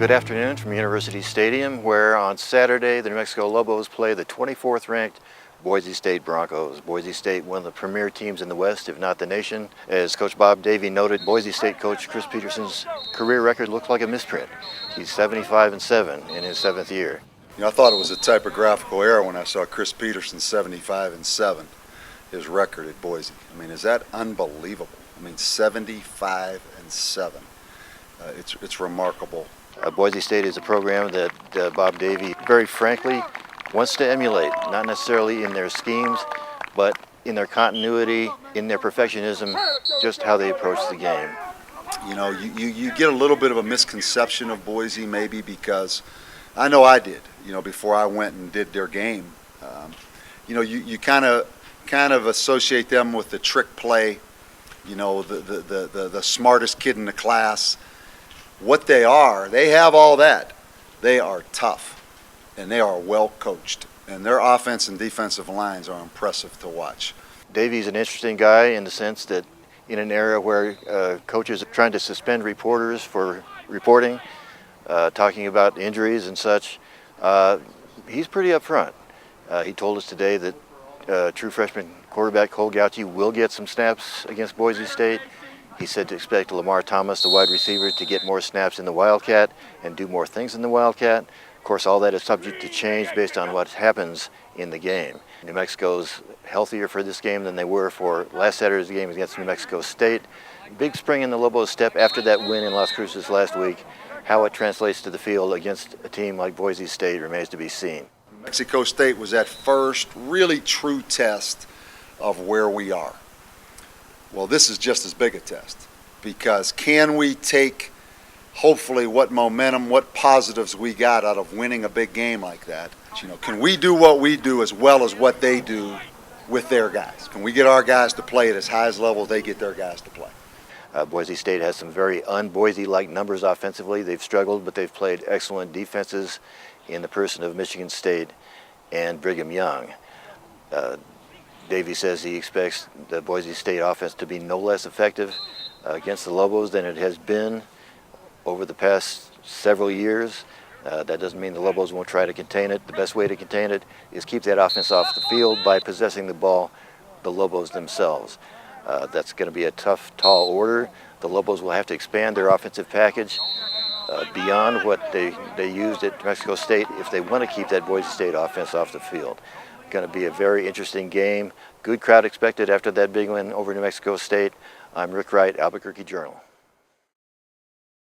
Good afternoon from University Stadium, where on Saturday the New Mexico Lobos play the 24th ranked Boise State Broncos. Boise State, one of the premier teams in the West, if not the nation. As Coach Bob Davie noted, Boise State coach Chris Peterson's career record looks like a misprint. He's 75-7 in his 7th year. You know, I thought it was a typographical error when I saw Chris Peterson 75-7, his record at Boise. I mean, is that unbelievable? I mean, 75-7. It's remarkable. Boise State is a program that Bob Davie very frankly wants to emulate, not necessarily in their schemes, but in their continuity, in their perfectionism, just how they approach the game. You know, you get a little bit of a misconception of Boise maybe because I know I did, you know, before I went and did their game. You know, you kind of associate them with the trick play, you know, the smartest kid in the class. What they are, they have all that. They are tough, and they are well coached, and their offense and defensive lines are impressive to watch. Davie's an interesting guy in the sense that in an era where coaches are trying to suspend reporters for reporting, talking about injuries and such, he's pretty upfront. He told us today that true freshman quarterback Cole Gauchi will get some snaps against Boise State. He said to expect Lamar Thomas, the wide receiver, to get more snaps in the Wildcat and do more things in the Wildcat. Of course, all that is subject to change based on what happens in the game. New Mexico's healthier for this game than they were for last Saturday's game against New Mexico State. Big spring in the Lobos step after that win in Las Cruces last week. How it translates to the field against a team like Boise State remains to be seen. New Mexico State was that first really true test of where we are. Well, this is just as big a test because can we take, hopefully, what momentum, what positives we got out of winning a big game like that? You know, can we do what we do as well as what they do with their guys? Can we get our guys to play at as high as level they get their guys to play? Boise State has some very un-Boise-like numbers offensively. They've struggled, but they've played excellent defenses in the person of Michigan State and Brigham Young. Davie says he expects the Boise State offense to be no less effective against the Lobos than it has been over the past several years. That doesn't mean the Lobos won't try to contain it. The best way to contain it is keep that offense off the field by possessing the ball, the Lobos themselves. That's going to be a tough, tall order. The Lobos will have to expand their offensive package beyond what they used at New Mexico State if they want to keep that Boise State offense off the field. Going to be a very interesting game. Good crowd expected after that big win over New Mexico State. I'm Rick Wright, Albuquerque Journal.